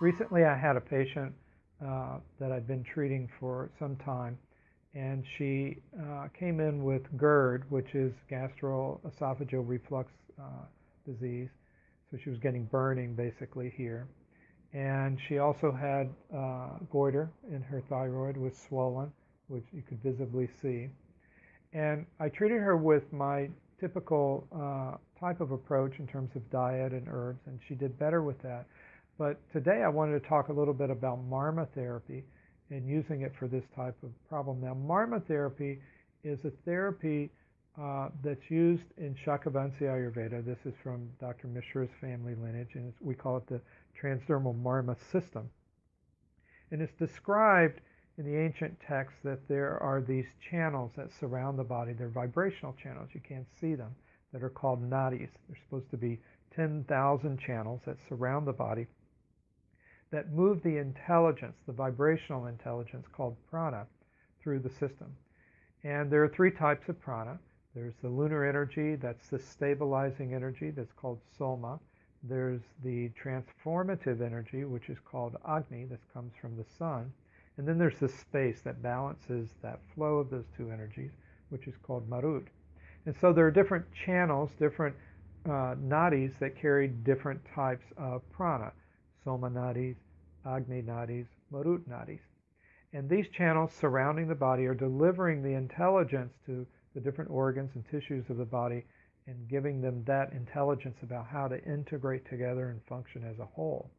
Recently I had a patient that I'd been treating for some time, and she came in with GERD, which is gastroesophageal reflux disease. So she was getting burning basically here. And she also had goiter in her thyroid, was swollen, which you could visibly see. And I treated her with my typical type of approach in terms of diet and herbs, and she did better with that. But today I wanted to talk a little bit about Marma therapy and using it for this type of problem. Now, Marma therapy is a therapy that's used in Shakhavansi Ayurveda. This is from Dr. Mishra's family lineage, and we call it the Transdermal Marma System. And it's described in the ancient texts that there are these channels that surround the body. They're vibrational channels. You can't see them, that are called Nadis. They're supposed to be 10,000 channels that surround the body that move the intelligence, the vibrational intelligence called Prana, through the system. And there are three types of Prana. There's the lunar energy, that's the stabilizing energy, that's called Soma. There's the transformative energy, which is called Agni, that comes from the sun. And then there's the space that balances that flow of those two energies, which is called Marut. And so there are different channels, different nadis that carry different types of prana. Soma nadis, Agni nadis, Marut nadis. And these channels surrounding the body are delivering the intelligence to the different organs and tissues of the body and giving them that intelligence about how to integrate together and function as a whole,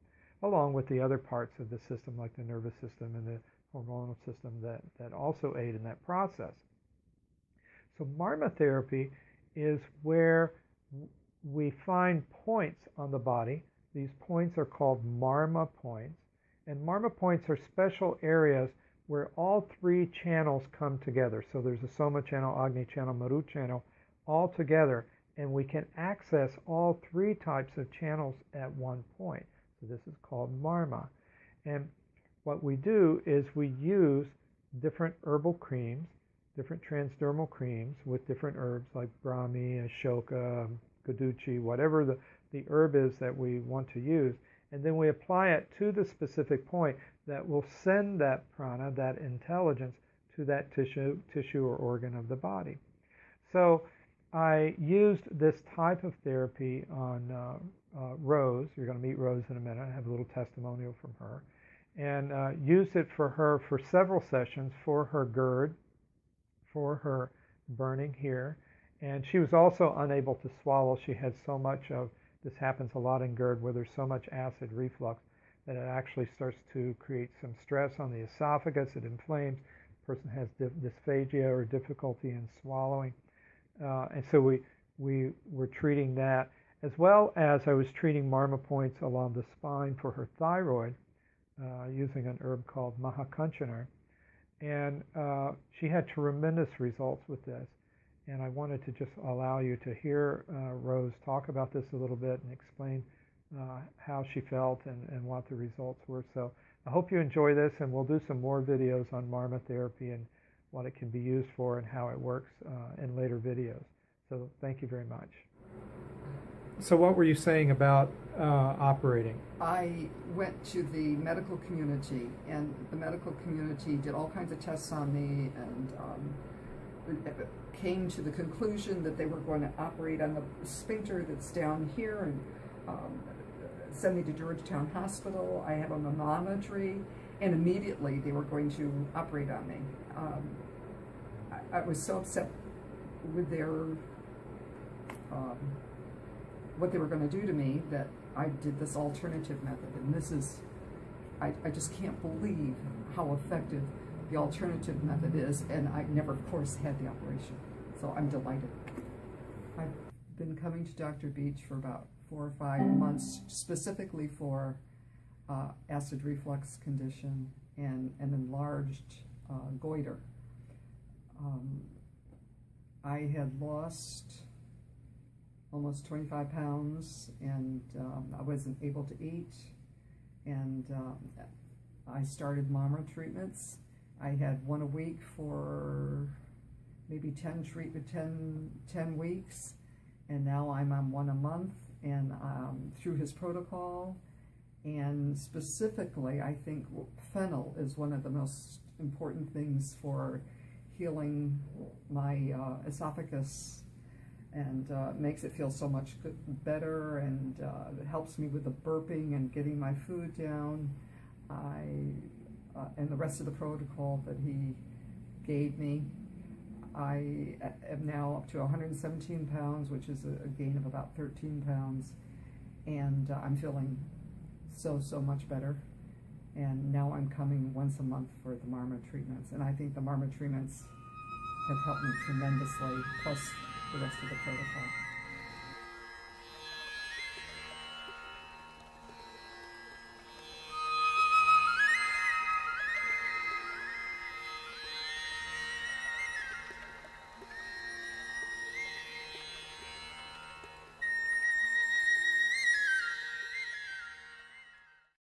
along with the other parts of the system like the nervous system and the hormonal system that also aid in that process. So Marma therapy is where we find points on the body. These points are called Marma points. And Marma points are special areas where all three channels come together. So there's a Soma channel, Agni channel, Marut channel, all together. And we can access all three types of channels at one point. So this is called Marma. And what we do is we use different herbal creams, different transdermal creams with different herbs like Brahmi, Ashoka, Guduchi, whatever the herb is that we want to use. And then we apply it to the specific point that will send that prana, that intelligence, to that tissue or organ of the body. So I used this type of therapy on Rose. You're going to meet Rose in a minute. I have a little testimonial from her. And used it for her for several sessions for her GERD, for her burning here. And she was also unable to swallow. She had so much of, this happens a lot in GERD, where there's so much acid reflux that it actually starts to create some stress on the esophagus. It inflames. The person has dysphagia or difficulty in swallowing. And so we were treating that, as well as I was treating Marma points along the spine for her thyroid using an herb called Maha Kachenar. And she had tremendous results with this. And I wanted to just allow you to hear Rose talk about this a little bit and explain how she felt and what the results were. So I hope you enjoy this, and we'll do some more videos on Marma therapy and what it can be used for and how it works in later videos. So thank you very much. So what were you saying about operating? I went to the medical community, and the medical community did all kinds of tests on me and came to the conclusion that they were going to operate on the sphincter that's down here and send me to Georgetown Hospital. I had a mammometry, and immediately they were going to operate on me. I was so upset with their what they were going to do to me that I did this alternative method, and this is, I just can't believe how effective the alternative method is, and I never, of course, had the operation, so I'm delighted. I've been coming to Dr. Beech for about 4 or 5 months, specifically for acid reflux condition and an enlarged goiter. I had lost almost 25 pounds, and I wasn't able to eat, and I started Marma treatments. I had one a week for maybe 10 weeks, and now I'm on one a month, and through his protocol, And specifically, I think fennel is one of the most important things for healing my esophagus, and makes it feel so much better, and it helps me with the burping and getting my food down. And the rest of the protocol that he gave me, I am now up to 117 pounds, which is a gain of about 13 pounds, and I'm feeling so much better. And now I'm coming once a month for the Marma treatments, and I think the Marma treatments have helped me tremendously, plus the rest of the protocol.